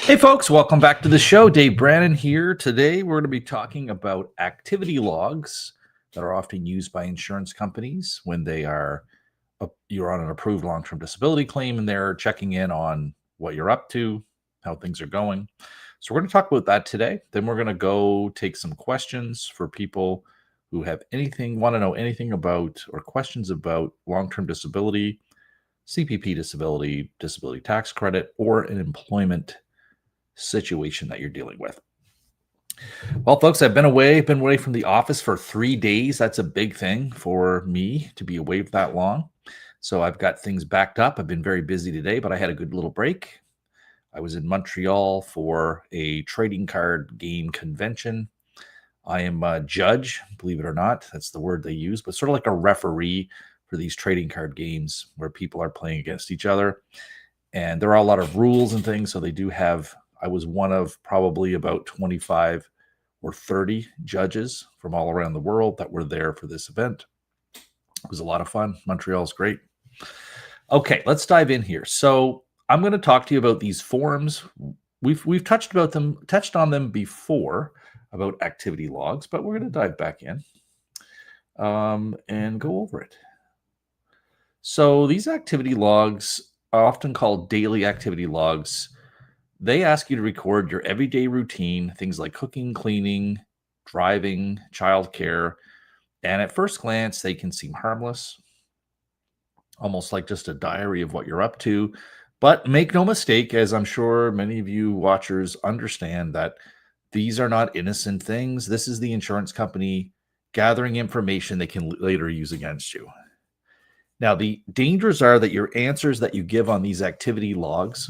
Hey folks, welcome back to the show. Dave Brannen here. Today we're going to be talking about activity logs that are often used by insurance companies when you're on an approved long-term disability claim and they're checking in on what you're up to, how things are going. So we're going to talk about that today. Then we're going to go take some questions for people who have want to know anything about or questions about long-term disability, CPP disability, disability tax credit, or an employment situation that you're dealing with. Well, folks, I've been away from the office for 3 days. That's a big thing for me to be away for that long. So I've got things backed up. I've been very busy today, but I had a good little break. I was in Montreal for a trading card game convention. I am a judge, believe it or not. That's the word they use, but sort of like a referee for these trading card games where people are playing against each other. And there are a lot of rules and things. So they do have, I was one of probably about 25 or 30 judges from all around the world that were there for this event. It was a lot of fun. Montreal's great. Okay, let's dive in here. So I'm going to talk to you about these forms. We've touched on them before about activity logs, but we're going to dive back in and go over it. So these activity logs are often called daily activity logs. They ask you to record your everyday routine, things like cooking, cleaning, driving, childcare. And at first glance, they can seem harmless, almost like just a diary of what you're up to. But make no mistake, as I'm sure many of you watchers understand, that these are not innocent things. This is the insurance company gathering information they can later use against you. Now, the dangers are that your answers that you give on these activity logs,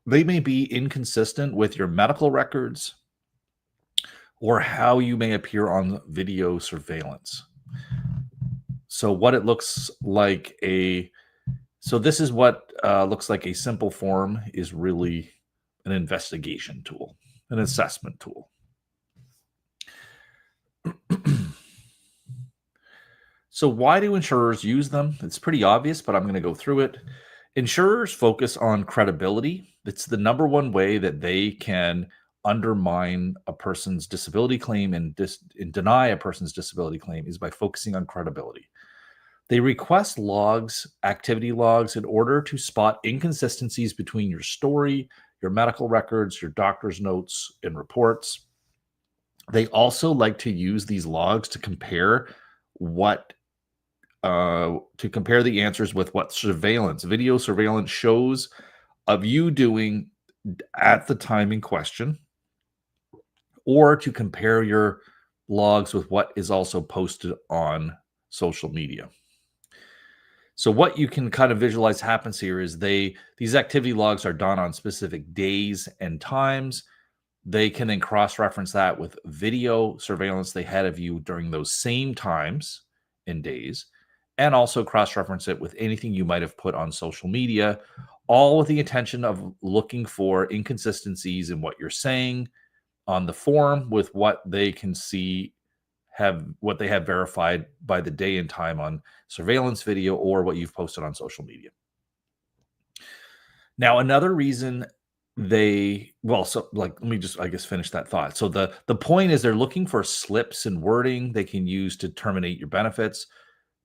they may be inconsistent with your medical records or how you may appear on video surveillance. So what it looks like this is what looks like a simple form is really an investigation tool, an assessment tool. So why do insurers use them? It's pretty obvious, but I'm going to go through it. Insurers focus on credibility. It's the number one way that they can undermine a person's disability claim and deny a person's disability claim is by focusing on credibility. They request logs, activity logs, in order to spot inconsistencies between your story, your medical records, your doctor's notes and reports. They also like to use these logs to compare the answers with what video surveillance shows of you doing at the time in question, or to compare your logs with what is also posted on social media. So what you can kind of visualize happens here is these activity logs are done on specific days and times. They can then cross-reference that with video surveillance they had of you during those same times and days, and also cross-reference it with anything you might have put on social media, all with the intention of looking for inconsistencies in what you're saying on the form with what they can see what they have verified by the day and time on surveillance video or what you've posted on social media. Now, another reason let me just, I guess, finish that thought. So the point is they're looking for slips in wording they can use to terminate your benefits,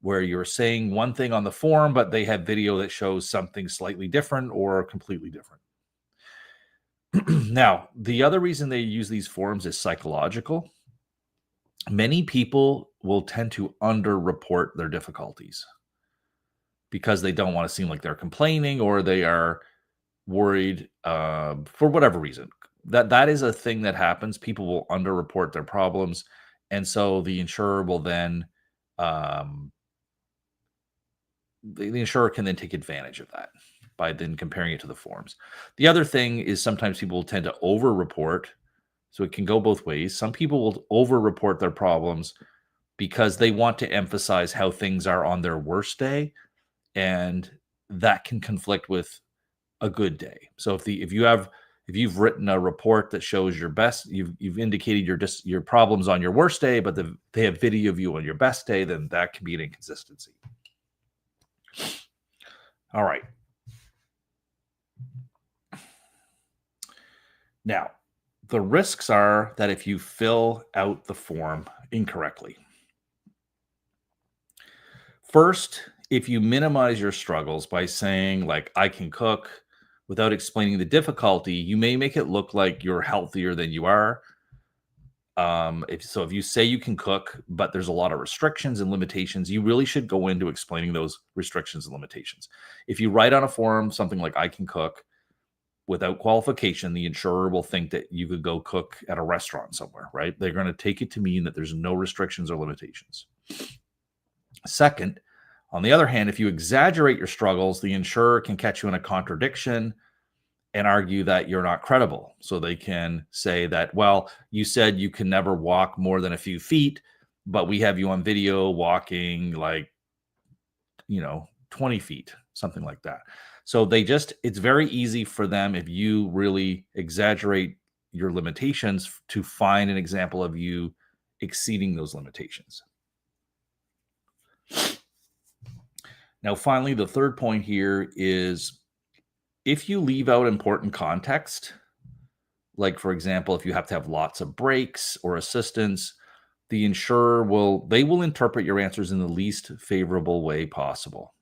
where you're saying one thing on the form, but they have video that shows something slightly different or completely different. Now, the other reason they use these forms is psychological. Many people will tend to underreport their difficulties because they don't want to seem like they're complaining, or they are worried for whatever reason. That is a thing that happens. People will underreport their problems, and so the insurer will then the insurer can then take advantage of that by then comparing it to the forms. The other thing is sometimes people will tend to over-report, so it can go both ways. Some people will over-report their problems because they want to emphasize how things are on their worst day, and that can conflict with a good day. So if you've written a report that shows your best, you've indicated your problems on your worst day, but they have video of you on your best day, then that can be an inconsistency. All right. Now, the risks are that if you fill out the form incorrectly. First, if you minimize your struggles by saying, like, I can cook, without explaining the difficulty, you may make it look like you're healthier than you are. If you say you can cook, but there's a lot of restrictions and limitations, you really should go into explaining those restrictions and limitations. If you write on a form something like I can cook without qualification, the insurer will think that you could go cook at a restaurant somewhere, right? They're going to take it to mean that there's no restrictions or limitations. Second, on the other hand, if you exaggerate your struggles, the insurer can catch you in a contradiction and argue that you're not credible. So they can say that, well, you said you can never walk more than a few feet, but we have you on video walking 20 feet, something like that. So it's very easy for them, if you really exaggerate your limitations, to find an example of you exceeding those limitations. Now, finally, the third point here is, if you leave out important context, like, for example, if you have to have lots of breaks or assistance, the insurer will interpret your answers in the least favorable way possible.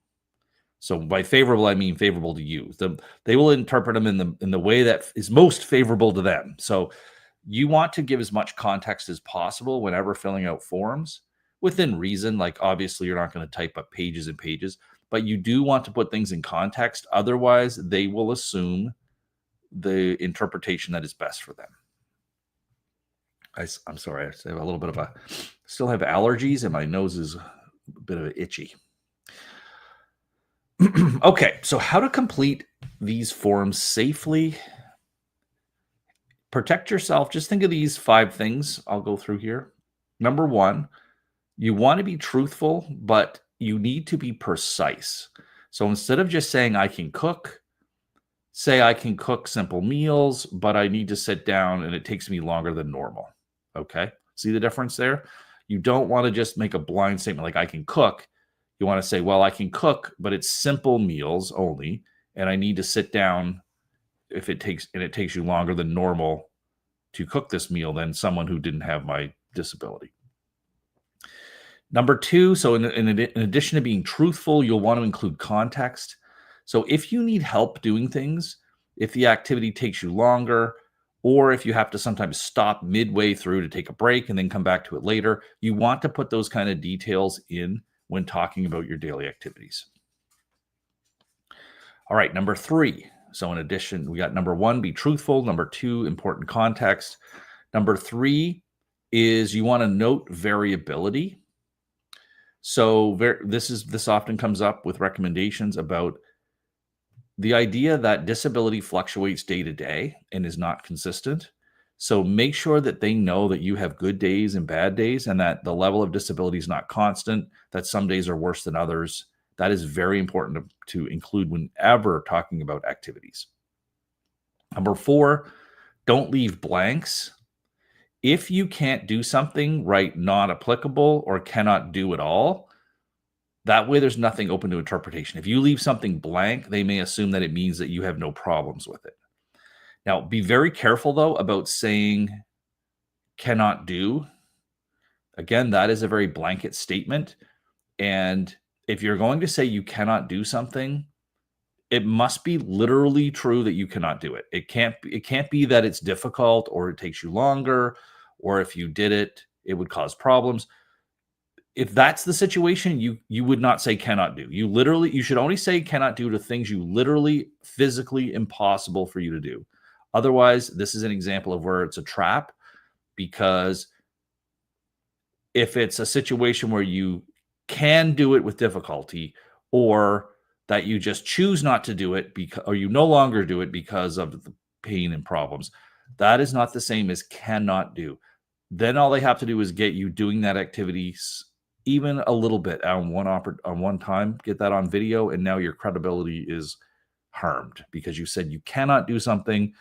So by favorable, I mean favorable to you. They will interpret them in the way that is most favorable to them. So you want to give as much context as possible whenever filling out forms, within reason. Like, obviously, you're not going to type up pages and pages, but you do want to put things in context. Otherwise, they will assume the interpretation that is best for them. I'm sorry, I have a little bit of still have allergies, and my nose is a bit of itchy. Okay, so how to complete these forms safely. Protect yourself. Just think of these 5 things I'll go through here. Number 1, you want to be truthful, but you need to be precise. So instead of just saying I can cook, say I can cook simple meals, but I need to sit down and it takes me longer than normal. Okay, see the difference there? You don't want to just make a blind statement like I can cook. You want to say, well, I can cook, but it's simple meals only, and I need to sit down if it takes you longer than normal to cook this meal than someone who didn't have my disability. Number 2, so in addition to being truthful, you'll want to include context. So if you need help doing things, if the activity takes you longer, or if you have to sometimes stop midway through to take a break and then come back to it later. You want to put those kind of details in when talking about your daily activities. All right, number 3. So in addition, we got number 1, be truthful. Number 2, important context. Number 3 is you want to note variability. So this often comes up with recommendations about the idea that disability fluctuates day to day and is not consistent. So make sure that they know that you have good days and bad days, and that the level of disability is not constant, that some days are worse than others. That is very important to include whenever talking about activities. Number 4, don't leave blanks. If you can't do something, write not applicable or cannot do at all. That way there's nothing open to interpretation. If you leave something blank, they may assume that it means that you have no problems with it. Now, be very careful, though, about saying cannot do. Again, that is a very blanket statement. And if you're going to say you cannot do something, it must be literally true that you cannot do it. It can't be that it's difficult or it takes you longer, or if you did it, it would cause problems. If that's the situation, you would not say cannot do. You should only say cannot do to things you literally physically impossible for you to do. Otherwise, this is an example of where it's a trap, because if it's a situation where you can do it with difficulty, or that you just choose not to do it or you no longer do it because of the pain and problems, that is not the same as cannot do. Then all they have to do is get you doing that activity even a little bit on one time, get that on video, and now your credibility is harmed because you said you cannot do something,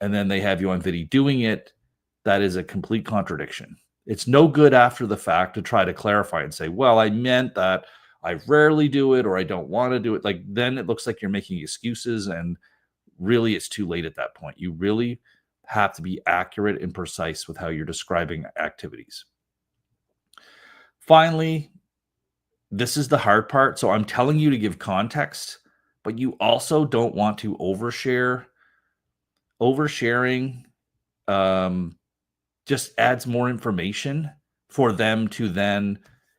and then they have you on video doing it. That is a complete contradiction. It's no good after the fact to try to clarify and say, well, I meant that I rarely do it, or I don't want to do it. Like, then it looks like you're making excuses, and really it's too late at that point. You really have to be accurate and precise with how you're describing activities. Finally, this is the hard part. So I'm telling you to give context, but you also don't want to overshare. Oversharing just adds more information for them to then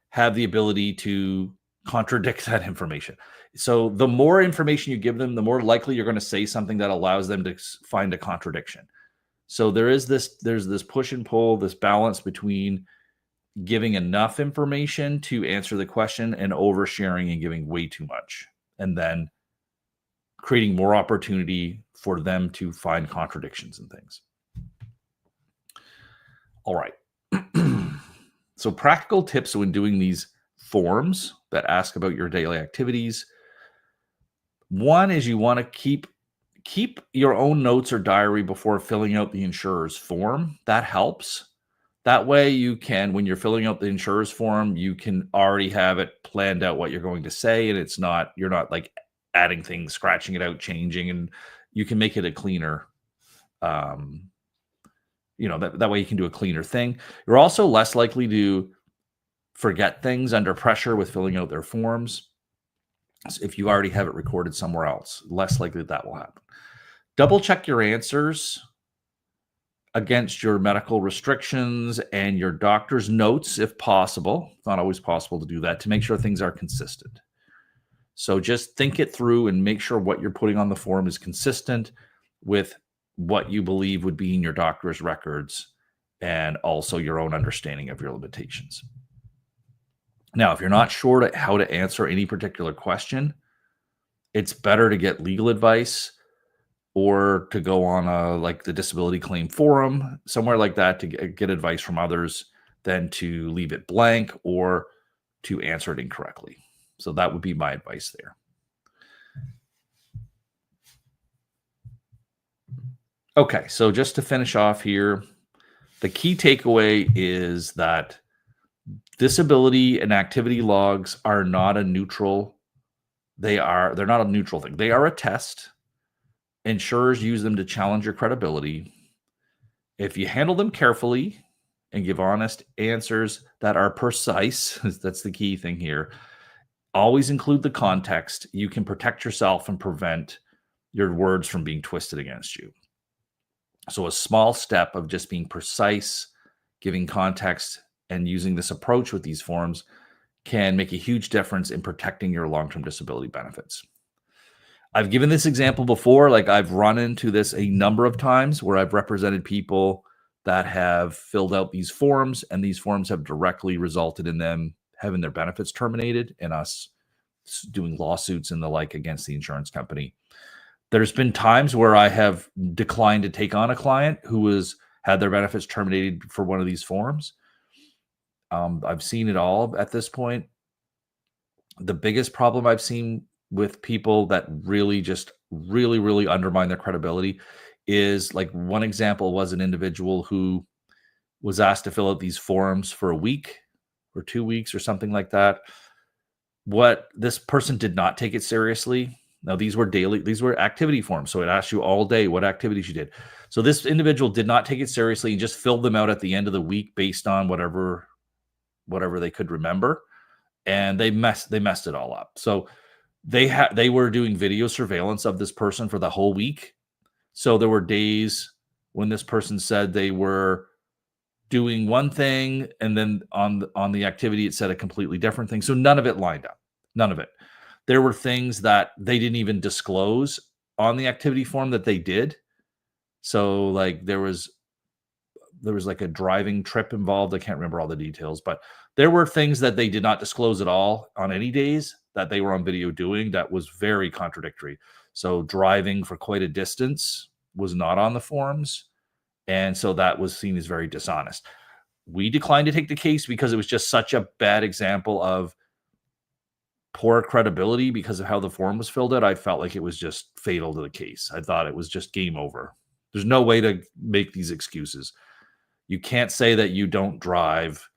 have the ability to contradict that information. So the more information you give them, the more likely you're going to say something that allows them to find a contradiction. So there's this push and pull, this balance between giving enough information to answer the question and oversharing and giving way too much, and then creating more opportunity for them to find contradictions and things. All right. So practical tips when doing these forms that ask about your daily activities. One is you want to keep your own notes or diary before filling out the insurer's form. That helps. That way you can, when you're filling out the insurer's form, you can already have it planned out what you're going to say, and you're not like adding things, scratching it out, changing, and you can make it a cleaner, that way you can do a cleaner thing. You're also less likely to forget things under pressure with filling out their forms. So if you already have it recorded somewhere else, less likely that will happen. Double check your answers against your medical restrictions and your doctor's notes if possible. It's not always possible to do that, to make sure things are consistent. So just think it through and make sure what you're putting on the form is consistent with what you believe would be in your doctor's records and also your own understanding of your limitations. Now, if you're not sure how to answer any particular question, it's better to get legal advice or to go on like the disability claim forum, somewhere like that, to get advice from others than to leave it blank or to answer it incorrectly. So that would be my advice there. Okay, so just to finish off here, the key takeaway is that disability and activity logs are not a neutral. They're not a neutral thing. They are a test. Insurers use them to challenge your credibility. If you handle them carefully and give honest answers that are precise, that's the key thing here. Always include the context. You can protect yourself and prevent your words from being twisted against you. So a small step of just being precise, giving context, and using this approach with these forms can make a huge difference in protecting your long-term disability benefits. I've given this example before. Like, I've run into this a number of times where I've represented people that have filled out these forms, and these forms have directly resulted in them having their benefits terminated and us doing lawsuits and the like against the insurance company. There's been times where I have declined to take on a client who had their benefits terminated for one of these forms. I've seen it all at this point. The biggest problem I've seen with people that really just really undermine their credibility is, like, one example was an individual who was asked to fill out these forms for a week or 2 weeks or something like that. What this person did not take it seriously. Now, these were activity forms. So it asked you all day what activities you did. So this individual did not take it seriously and just filled them out at the end of the week based on whatever they could remember. And they messed it all up. So they were doing video surveillance of this person for the whole week. So there were days when this person said they were doing one thing, and then on the activity it said a completely different thing. So none of it lined up. None of it. There were things that they didn't even disclose on the activity form that they did. So, like, there was like a driving trip involved. I can't remember all the details, but there were things that they did not disclose at all on any days that they were on video doing that was very contradictory. So driving for quite a distance was not on the forms. And so that was seen as very dishonest. We declined to take the case because it was just such a bad example of poor credibility because of how the form was filled out. I felt like it was just fatal to the case. I thought it was just game over. There's no way to make these excuses. You can't say that you don't drive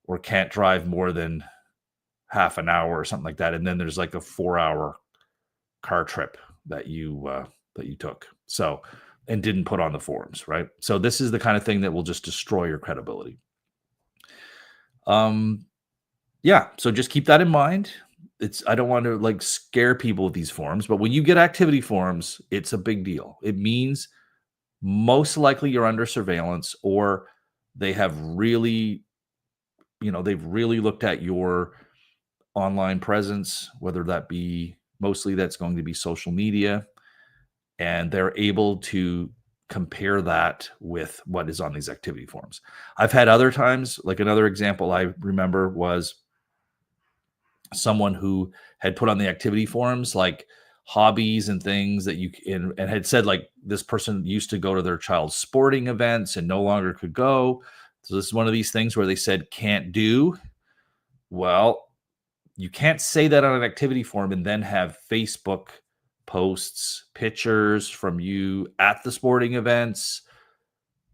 or can't drive more than half an hour or something like that, and then there's like a 4-hour car trip that you took, so, and didn't put on the forms, right? So this is the kind of thing that will just destroy your credibility. Yeah, so just keep that in mind. I don't want to, like, scare people with these forms, but when you get activity forms, it's a big deal. It means most likely you're under surveillance, or they have really, they've really looked at your online presence, whether that be, mostly that's going to be social media, and they're able to compare that with what is on these activity forms. I've had other times, like another example I remember was someone who had put on the activity forms like hobbies and things that and had said, like, this person used to go to their child's sporting events and no longer could go. So this is one of these things where they said can't do. Well, you can't say that on an activity form and then have Facebook posts, pictures from you at the sporting events,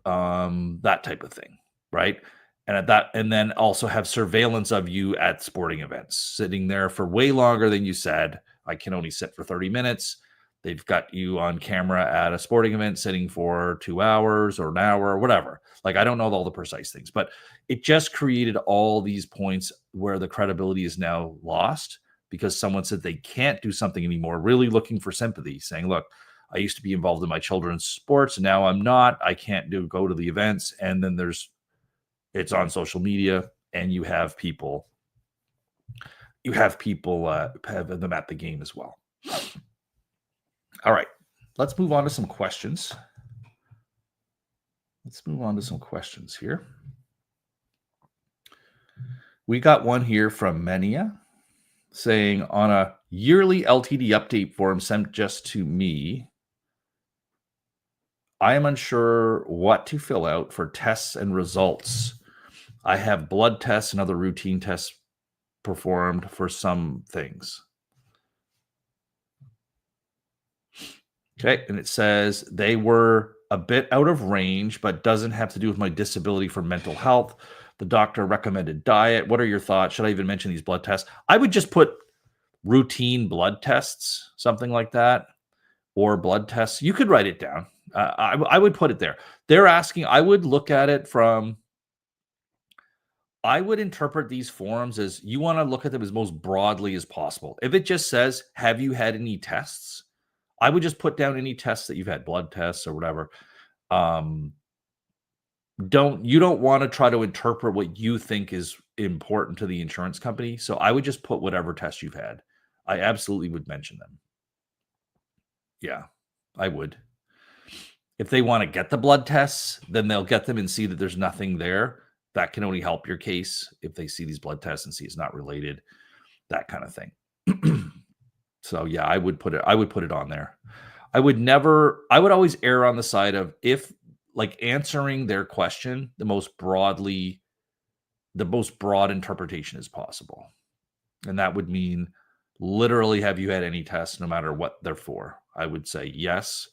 that type of thing, right? And then also have surveillance of you at sporting events, sitting there for way longer than you said. I can only sit for 30 minutes. They've got you on camera at a sporting event sitting for 2 hours or an hour or whatever. Like, I don't know all the precise things, but it just created all these points where the credibility is now lost because someone said they can't do something anymore, really looking for sympathy, saying, look, I used to be involved in my children's sports, and now I'm not. I can't go to the events. And then it's on social media, and you have people have them at the game as well. All right, let's move on to some questions. Here. We got one here from Menia saying, on a yearly LTD update form sent just to me, I am unsure what to fill out for tests and results. I have blood tests and other routine tests performed for some things. Okay, and it says they were a bit out of range, but doesn't have to do with my disability for mental health. The doctor recommended diet. What are your thoughts? Should I even mention these blood tests? I would just put routine blood tests, something like that, or blood tests. You could write it down. I would put it there. They're asking, I would look at it from, I would interpret these forms as, you want to look at them as most broadly as possible. If it just says, have you had any tests? I would just put down any tests that you've had, blood tests or whatever. Um, you don't want to try to interpret what you think is important to the insurance company. So I would just put whatever tests you've had. I absolutely would mention them. Yeah, I would. If they want to get the blood tests, then they'll get them and see that there's nothing there. That can only help your case if they see these blood tests and see it's not related, that kind of thing. So yeah, I would put it on there. I would always err on the side of, if like answering their question the most broad interpretation as possible. And that would mean literally, have you had any tests, no matter what they're for? I would say yes,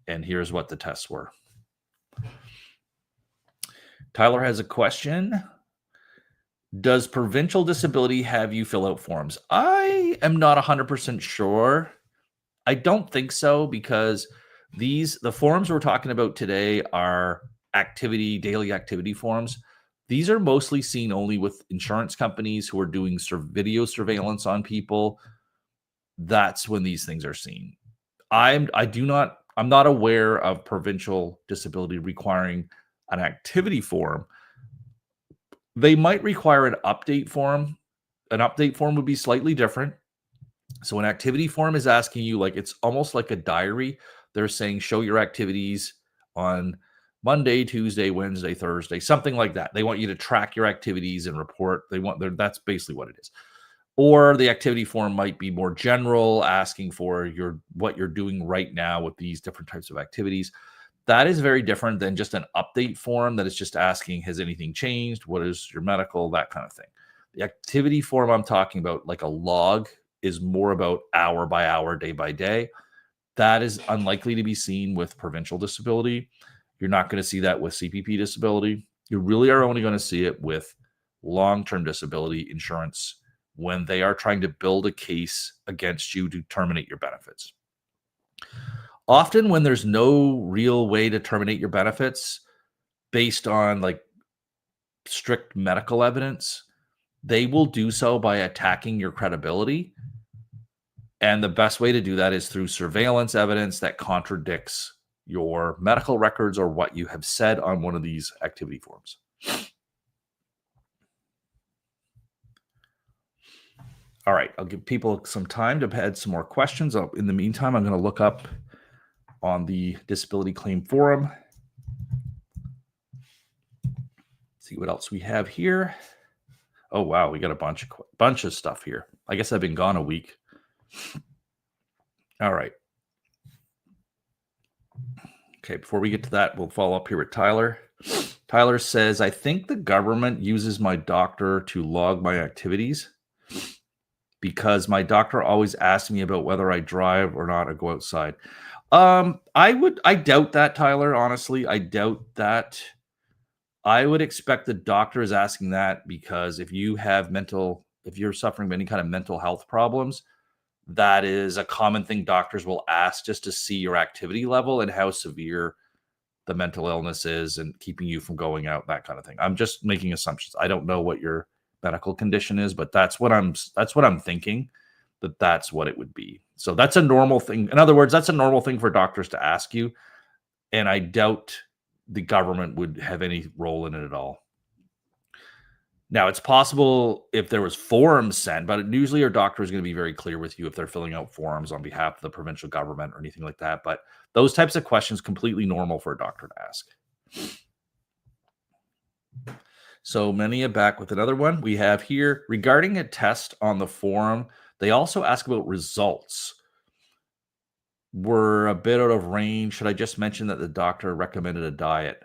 and here's what the tests were. Tyler has a question. Does provincial disability have you fill out forms? I am not 100% sure. I don't think so, because the forms we're talking about today are daily activity forms. These are mostly seen only with insurance companies who are doing video surveillance on people. That's when these things are seen. I'm not aware of provincial disability requiring an activity form. They might require an update form. An update form would be slightly different. So an activity form is asking you, like, it's almost like a diary. They're saying, show your activities on Monday, Tuesday, Wednesday, Thursday, something like that. They want you to track your activities and report. That's basically what it is. Or the activity form might be more general, asking for what you're doing right now with these different types of activities. That is very different than just an update form that is just asking, has anything changed? What is your medical? That kind of thing. The activity form I'm talking about, like a log, is more about hour by hour, day by day. That is unlikely to be seen with provincial disability. You're not going to see that with CPP disability. You really are only going to see it with long-term disability insurance when they are trying to build a case against you to terminate your benefits. Often when there's no real way to terminate your benefits based on like strict medical evidence, they will do so by attacking your credibility. And the best way to do that is through surveillance evidence that contradicts your medical records or what you have said on one of these activity forms. All right, I'll give people some time to add some more questions. In the meantime, I'm going to look up on the Disability Claim Forum, see what else we have here. Oh, wow, we got a bunch of stuff here. I guess I've been gone a week. All right. Okay, before we get to that, we'll follow up here with Tyler. Tyler says, I think the government uses my doctor to log my activities because my doctor always asks me about whether I drive or not or go outside. I doubt that, Tyler. Honestly, I doubt that. I would expect the doctor is asking that because if you're suffering from any kind of mental health problems, that is a common thing doctors will ask, just to see your activity level and how severe the mental illness is and keeping you from going out, that kind of thing. I'm just making assumptions. I don't know what your medical condition is, but that's what I'm thinking, that's what it would be. So that's a normal thing. In other words, that's a normal thing for doctors to ask you. And I doubt the government would have any role in it at all. Now, it's possible if there was forms sent, but usually our doctor is going to be very clear with you if they're filling out forms on behalf of the provincial government or anything like that. But those types of questions, completely normal for a doctor to ask. So Mania back with another one. We have here, regarding a test on the forum, they also ask about results. Were a bit out of range. Should I just mention that the doctor recommended a diet?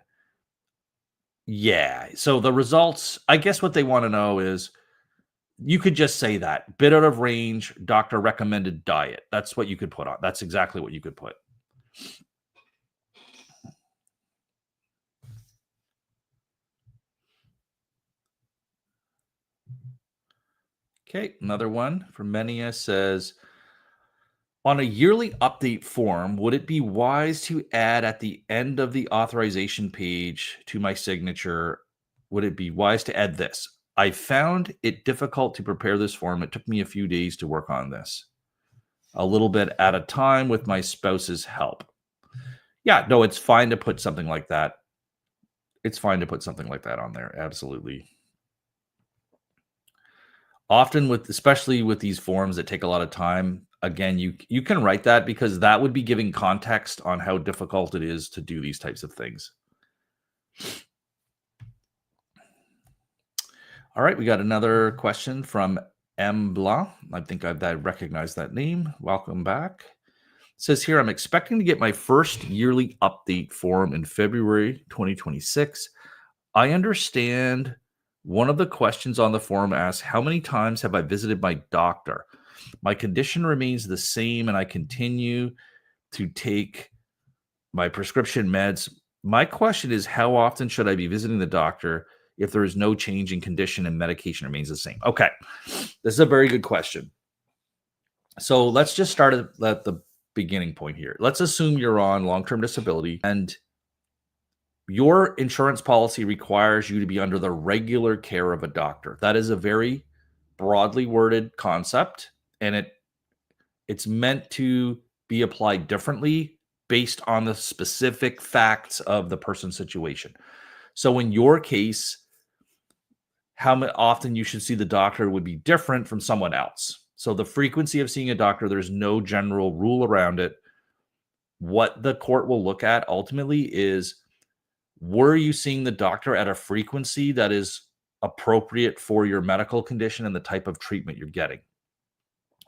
Yeah. So the results, I guess what they want to know is, you could just say that. Bit out of range, doctor recommended diet. That's what you could put on. That's exactly what you could put. Okay, another one from Menia says, on a yearly update form, would it be wise to add at the end of the authorization page to my signature, would it be wise to add this? I found it difficult to prepare this form. It took me a few days to work on this. a little bit at a time with my spouse's help. Yeah, no, it's fine to put something like that. It's fine to put something like that on there. Absolutely. Often especially with these forms that take a lot of time, again, you can write that because that would be giving context on how difficult it is to do these types of things. All right, we got another question from M. Blanc. I think I recognize that name. Welcome back. It says here, I'm expecting to get my first yearly update form in February 2026. I understand one of the questions on the form asks, how many times have I visited my doctor? My condition remains the same and I continue to take my prescription meds. My question is, how often should I be visiting the doctor if there is no change in condition and medication remains the same? Okay, this is a very good question. So let's just start at the beginning point here. Let's assume you're on long-term disability and your insurance policy requires you to be under the regular care of a doctor. That is a very broadly worded concept, and it's meant to be applied differently based on the specific facts of the person's situation. So in your case, how often you should see the doctor would be different from someone else. So the frequency of seeing a doctor, there's no general rule around it. What the court will look at ultimately is, were you seeing the doctor at a frequency that is appropriate for your medical condition and the type of treatment you're getting?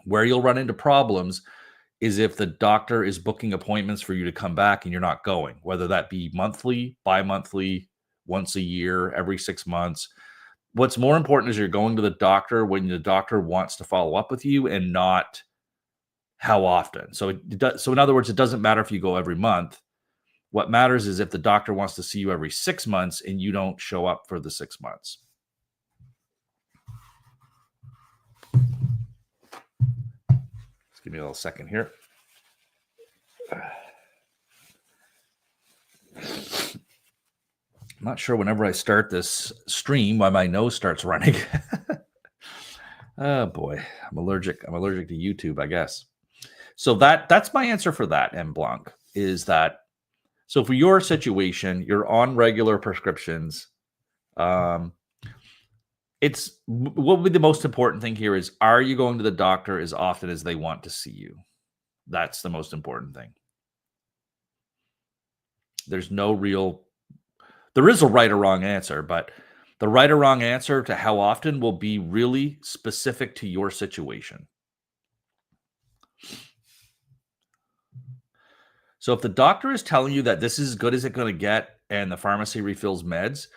Where you'll run into problems is if the doctor is booking appointments for you to come back and you're not going, whether that be monthly, bi-monthly, once a year, every 6 months. What's more important is you're going to the doctor when the doctor wants to follow up with you and not how often. So in other words, it doesn't matter if you go every month. What matters is if the doctor wants to see you every 6 months and you don't show up for the 6 months. Just give me a little second here. I'm not sure whenever I start this stream why my nose starts running. Oh boy, I'm allergic to YouTube, I guess. So that's my answer for that, M. Blanc, is that, so for your situation, you're on regular prescriptions. It's what would be the most important thing here is, are you going to the doctor as often as they want to see you? That's the most important thing. There is a right or wrong answer, but the right or wrong answer to how often will be really specific to your situation. So if the doctor is telling you that this is as good as it's going to get and the pharmacy refills meds,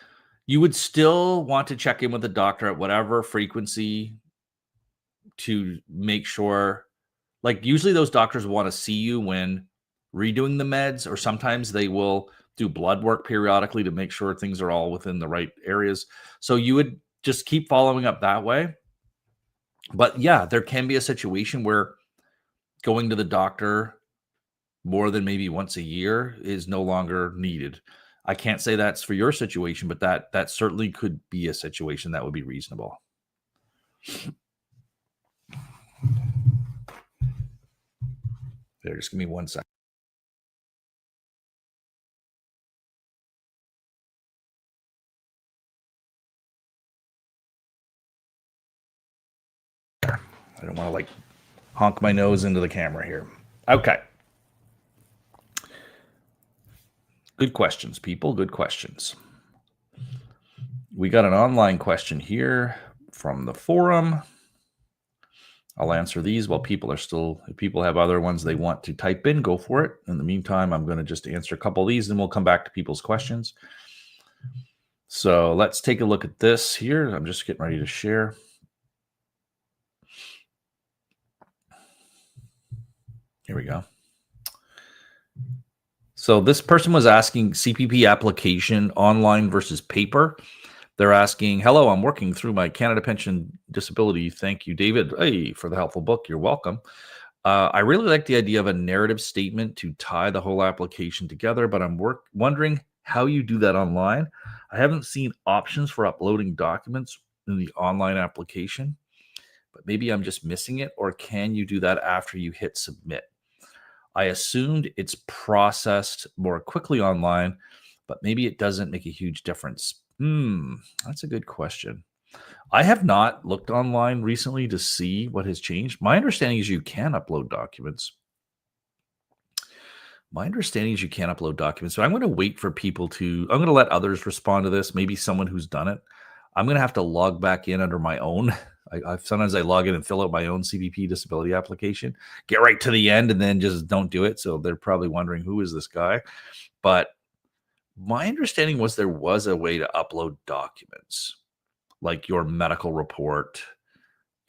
you would still want to check in with the doctor at whatever frequency to make sure, like usually those doctors want to see you when redoing the meds, or sometimes they will do blood work periodically to make sure things are all within the right areas. So you would just keep following up that way. But yeah, there can be a situation where going to the doctor more than maybe once a year is no longer needed. I can't say that's for your situation, but that certainly could be a situation that would be reasonable. There, just give me 1 second. I don't want to honk my nose into the camera here. Okay. Good questions, people. Good questions. We got an online question here from the forum. I'll answer these while if people have other ones they want to type in, go for it. In the meantime, I'm going to just answer a couple of these and we'll come back to people's questions. So let's take a look at this here. I'm just getting ready to share. Here we go. So this person was asking CPP application online versus paper. They're asking, hello, I'm working through my Canada Pension Disability. Thank you, David, for the helpful book. You're welcome. I really like the idea of a narrative statement to tie the whole application together, but I'm wondering how you do that online. I haven't seen options for uploading documents in the online application, but maybe I'm just missing it. Or can you do that after you hit submit? I assumed it's processed more quickly online, but maybe it doesn't make a huge difference. That's a good question. I have not looked online recently to see what has changed. My understanding is you can upload documents. But I'm going to wait for people I'm going to let others respond to this. Maybe someone who's done it. I'm going to have to log back in under my own. Sometimes I log in and fill out my own CBP disability application, get right to the end, and then just don't do it. So they're probably wondering, who is this guy? But my understanding was there was a way to upload documents, like your medical report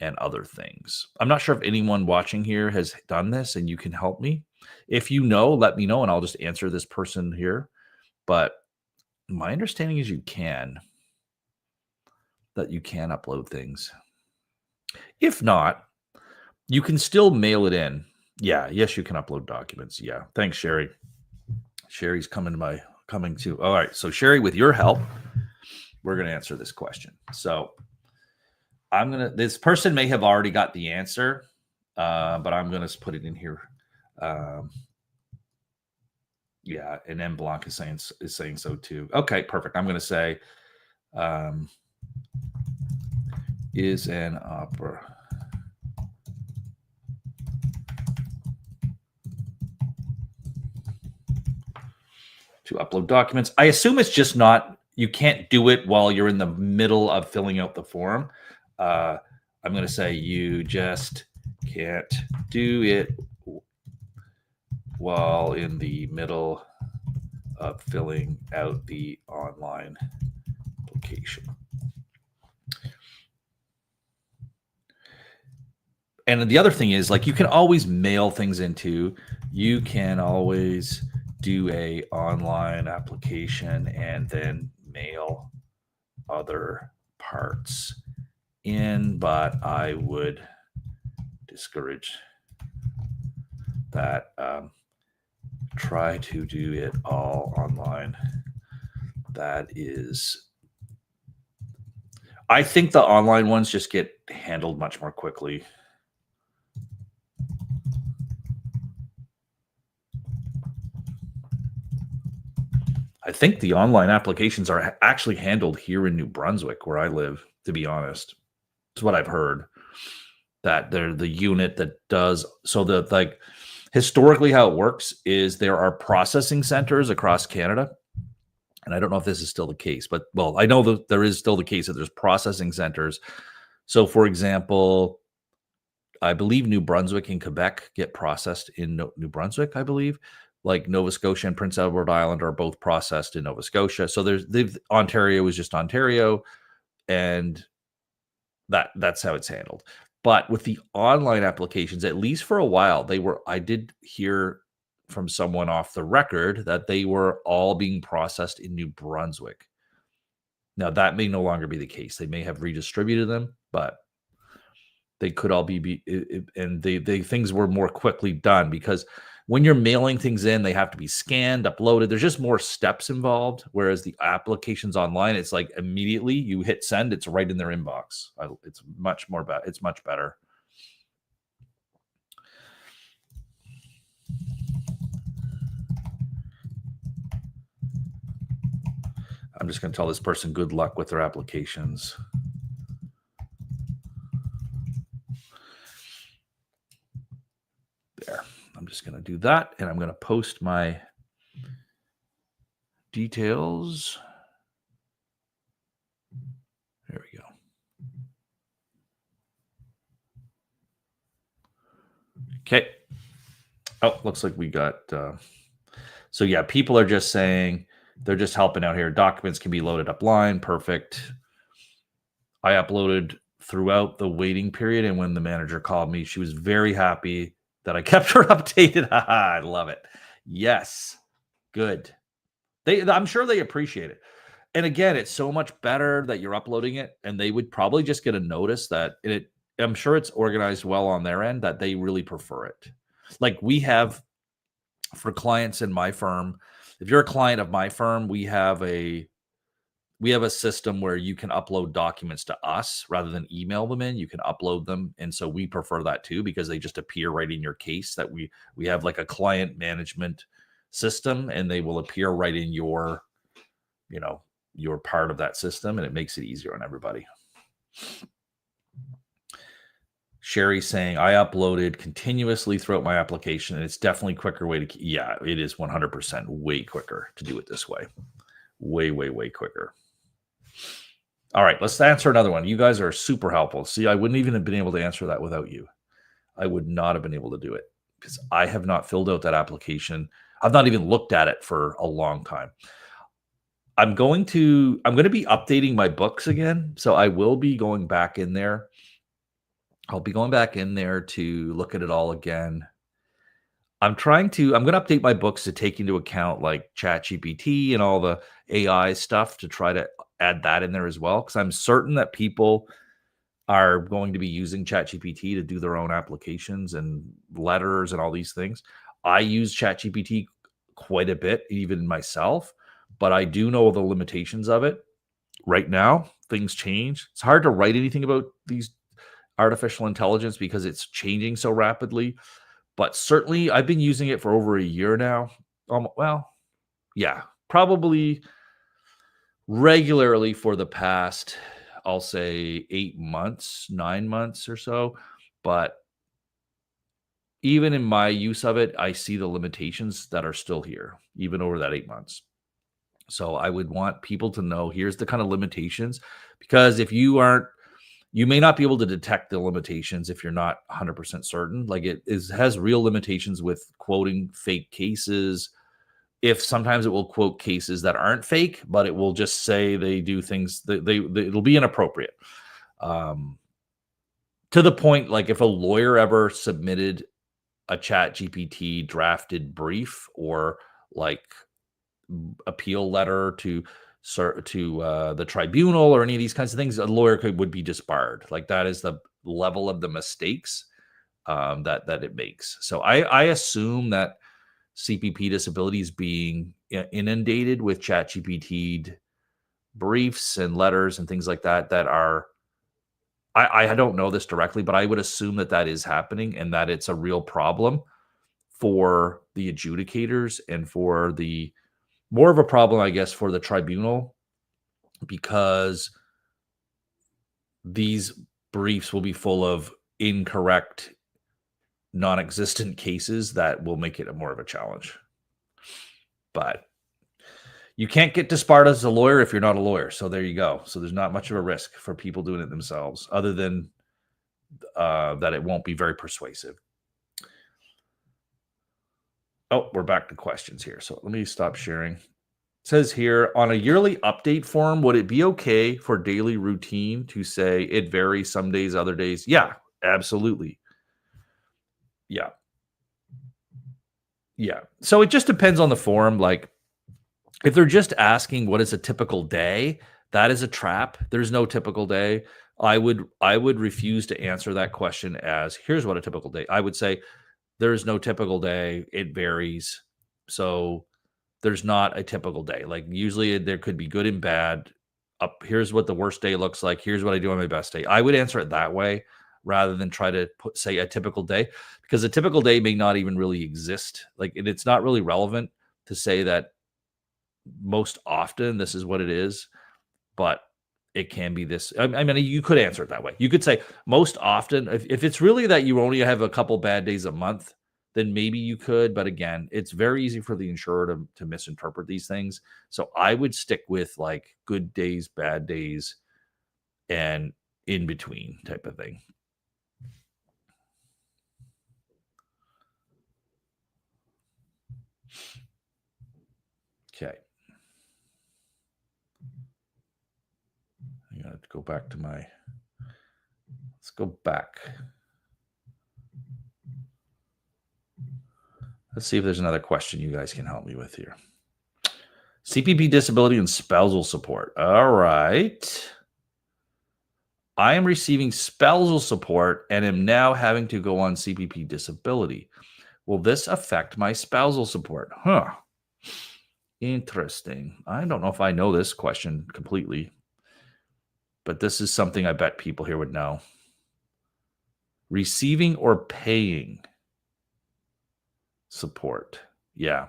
and other things. I'm not sure if anyone watching here has done this, and you can help me. If you know, let me know, and I'll just answer this person here. But my understanding is you can upload things. If not, you can still mail it in. Yes, you can upload documents. Yeah. Thanks, Sherry. Sherry's coming to. All right. So Sherry, with your help, we're going to answer this question. So this person may have already got the answer, but I'm going to put it in here. And M Blanc is saying so too. Okay, perfect. I'm going to say, is an opera to upload documents? I assume it's just not, you can't do it while you're in the middle of filling out the form. I'm going to say you just can't do it while in the middle of filling out the online application. And the other thing is, like, you can always mail things into. You can always do a online application and then mail other parts in, but I would discourage that. Try to do it all online. I think the online ones just get handled much more quickly. I think the online applications are actually handled here in New Brunswick, where I live, to be honest. It's what I've heard, that they're the unit that does. So historically how it works is there are processing centers across Canada. And I don't know if this is still the case, but I know that there is still the case that there's processing centers. So for example, I believe New Brunswick and Quebec get processed in New Brunswick, I believe. Like Nova Scotia and Prince Edward Island are both processed in Nova Scotia. So Ontario is just Ontario, and that's how it's handled. But with the online applications, at least for a while, I did hear from someone off the record that they were all being processed in New Brunswick. Now, that may no longer be the case. They may have redistributed them, but they could all be and the things were more quickly done, because when you're mailing things in, they have to be scanned, uploaded. There's just more steps involved. Whereas the applications online, it's like immediately you hit send, it's right in their inbox. It's much more better. It's much better. I'm just going to tell this person good luck with their applications. There. I'm just going to do that, and I'm going to post my details. There we go. Okay. Oh, looks like we got... so yeah, people are just saying they're just helping out here. Documents can be loaded upline. Perfect. I uploaded throughout the waiting period, and when the manager called me, she was very happy that I kept her updated. I love it. Yes. Good. I'm sure they appreciate it. And again, it's so much better that you're uploading it, and they would probably just get a notice that I'm sure it's organized well on their end, that they really prefer it. Like we have for clients in my firm, if you're a client of my firm, we have we have a system where you can upload documents to us rather than email them in. You can upload them, and so we prefer that too because they just appear right in your case. That we have like a client management system, and they will appear right in your, your part of that system, and it makes it easier on everybody. Sherry saying, I uploaded continuously throughout my application, and it's definitely quicker way to, yeah, it is 100% way quicker to do it this way. Way, way, way quicker. All right, let's answer another one. You guys are super helpful. See, I wouldn't even have been able to answer that without you. I would not have been able to do it because I have not filled out that application. I've not even looked at it for a long time. I'm going to be updating my books again. So I will be going back in there. I'll be going back in there to look at it all again. I'm going to update my books to take into account like ChatGPT and all the AI stuff to try to add that in there as well. Because I'm certain that people are going to be using ChatGPT to do their own applications and letters and all these things. I use ChatGPT quite a bit, even myself, but I do know the limitations of it. Right now, things change. It's hard to write anything about these artificial intelligence because it's changing so rapidly. But certainly, I've been using it for over a year now. Probably regularly for the past, I'll say 8 months, 9 months or so. But even in my use of it, I see the limitations that are still here, even over that 8 months. So I would want people to know here's the kind of limitations, because if you may not be able to detect the limitations if you're not 100% certain. Like has real limitations with quoting fake cases. If sometimes it will quote cases that aren't fake, but it will just say they do things that it'll be inappropriate. To the point, like if a lawyer ever submitted a ChatGPT drafted brief or like appeal letter to the tribunal or any of these kinds of things, a lawyer would be disbarred. Like that is the level of the mistakes that it makes. So I assume that CPP disability is being inundated with ChatGPT briefs and letters and things like that are, I don't know this directly, but I would assume that is happening and that it's a real problem for the adjudicators and for the more of a problem, I guess, for the tribunal, because these briefs will be full of incorrect, non-existent cases that will make it more of a challenge. But you can't get disbarred as a lawyer if you're not a lawyer. So there you go. So there's not much of a risk for people doing it themselves, other than that it won't be very persuasive. Oh, we're back to questions here. So let me stop sharing. It says here, on a yearly update form, would it be okay for daily routine to say it varies some days, other days? Yeah, absolutely. Yeah. So it just depends on the form. Like if they're just asking what is a typical day, that is a trap. There's no typical day. I would refuse to answer that question as here's what a typical day. I would say there's no typical day. It varies. So there's not a typical day. Like usually there could be good and bad. Here's what the worst day looks like. Here's what I do on my best day. I would answer it that way rather than try to say a typical day, because a typical day may not even really exist. Like it's not really relevant to say that most often this is what it is, but it can be this. I mean, you could answer it that way. You could say most often, if it's really that you only have a couple bad days a month, then maybe you could. But again, it's very easy for the insurer to misinterpret these things. So I would stick with like good days, bad days, and in between type of thing. Okay. I got to go back to let's go back. Let's see if there's another question you guys can help me with here. CPP disability and spousal support. All right. I am receiving spousal support and am now having to go on CPP disability. Will this affect my spousal support? Interesting. I don't know if I know this question completely, but this is something I bet people here would know. Receiving or paying support. Yeah.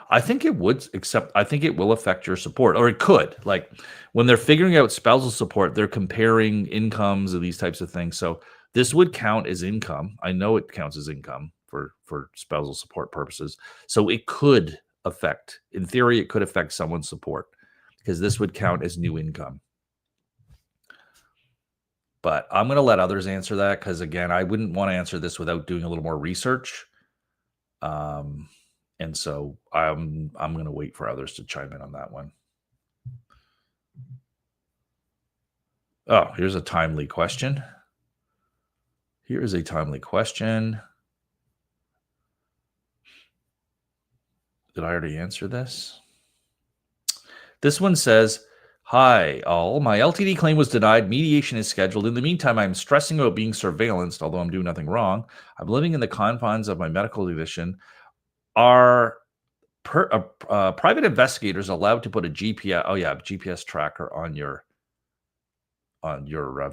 I think it would, except I think it will affect your support, or it could. Like when they're figuring out spousal support, they're comparing incomes and these types of things. So this would count as income. I know it counts as income for spousal support purposes. So it could affect, in theory, it could affect someone's support because this would count as new income. But I'm going to let others answer that because, again, I wouldn't want to answer this without doing a little more research. And so I'm going to wait for others to chime in on that one. Oh, here's a timely question. Here is a timely question. Did I already answer this? This one says, hi, all. My LTD claim was denied. Mediation is scheduled. In the meantime, I'm stressing about being surveillanced, although I'm doing nothing wrong. I'm living in the confines of my medical condition. Are private investigators allowed to put a GPS tracker on your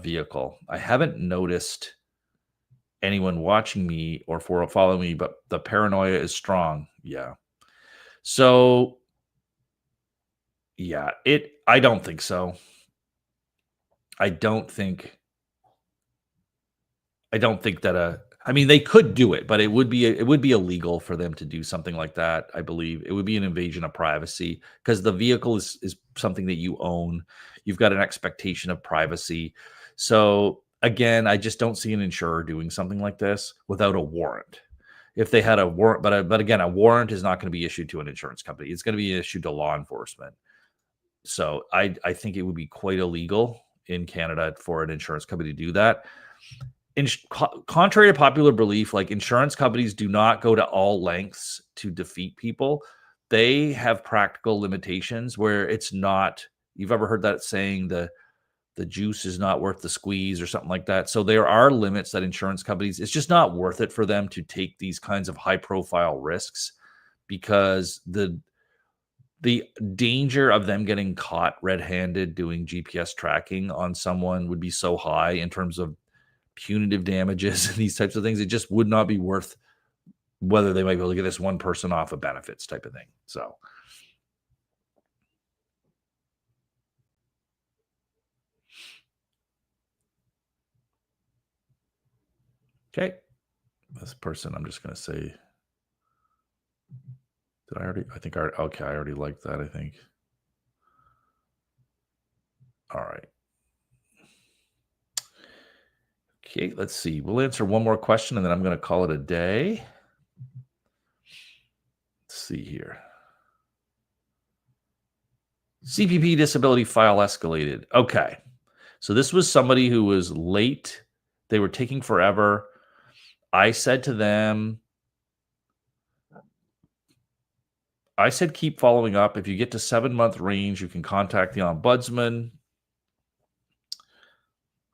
vehicle? I haven't noticed anyone watching me or following me, but the paranoia is strong. Yeah. So, yeah, I don't think so. I don't think that I mean, they could do it, but it would be illegal for them to do something like that. I believe it would be an invasion of privacy because the vehicle is something that you own. You've got an expectation of privacy. So again, I just don't see an insurer doing something like this without a warrant. If they had a warrant, but again, a warrant is not going to be issued to an insurance company. It's going to be issued to law enforcement. So I think it would be quite illegal in Canada for an insurance company to do that. Contrary to popular belief, like insurance companies do not go to all lengths to defeat people. They have practical limitations where it's not. You've ever heard that saying, the juice is not worth the squeeze or something like that. So there are limits that insurance companies, it's just not worth it for them to take these kinds of high profile risks because the danger of them getting caught red-handed doing GPS tracking on someone would be so high in terms of punitive damages and these types of things. It just would not be worth whether they might be able to get this one person off of benefits type of thing. So, okay. This person, I'm just going to say, okay, I already liked that, I think. All right. Okay, let's see. We'll answer one more question and then I'm going to call it a day. Let's see here. CPP disability file escalated. Okay. So this was somebody who was late. They were taking forever. I said to them, keep following up. If you get to 7-month range, you can contact the ombudsman.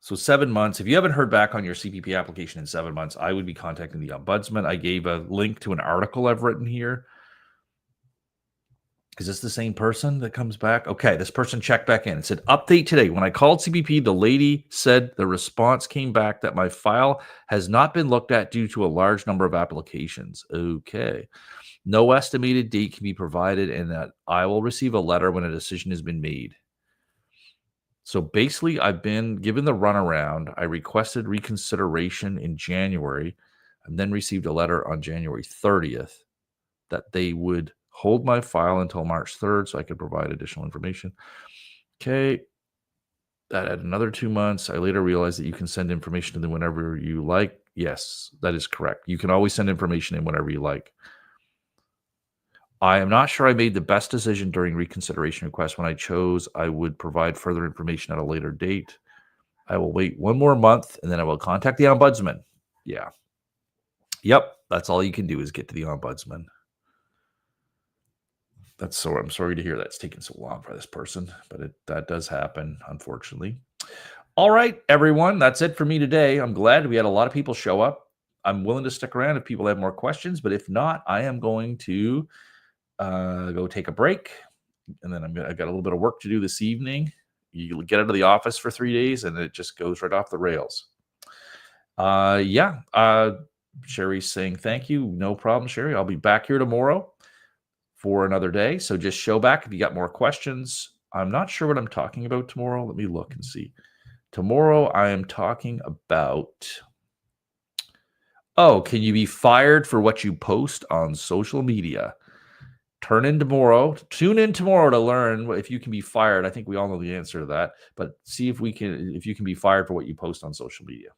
So 7 months. If you haven't heard back on your CPP application in 7 months, I would be contacting the ombudsman. I gave a link to an article I've written here. Is this the same person that comes back? Okay, this person checked back in and said, update today. When I called CPP, the lady said the response came back that my file has not been looked at due to a large number of applications. Okay. No estimated date can be provided and that I will receive a letter when a decision has been made. So basically, I've been given the runaround. I requested reconsideration in January and then received a letter on January 30th that they would hold my file until March 3rd so I could provide additional information. Okay. That had another 2 months. I later realized that you can send information to them whenever you like. Yes, that is correct. You can always send information in whenever you like. I am not sure I made the best decision during reconsideration request when I chose I would provide further information at a later date. I will wait 1 more month and then I will contact the ombudsman. Yeah. Yep. That's all you can do is get to the ombudsman. I'm sorry to hear that's taken so long for this person, but that does happen, unfortunately. All right, everyone. That's it for me today. I'm glad we had a lot of people show up. I'm willing to stick around if people have more questions, but if not, I am going to go take a break, and then I've got a little bit of work to do this evening. You get out of the office for 3 days, and it just goes right off the rails. Sherry's saying thank you. No problem, Sherry. I'll be back here tomorrow for another day. So just show back if you got more questions. I'm not sure what I'm talking about tomorrow. Let me look and see. Tomorrow I am talking about, can you be fired for what you post on social media? Tune in tomorrow to learn if you can be fired. I think we all know the answer to that, but see if you can be fired for what you post on social media.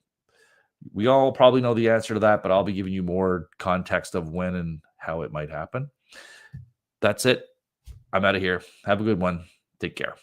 We all probably know the answer to that, but I'll be giving you more context of when and how it might happen. That's it. I'm out of here. Have a good one. Take care.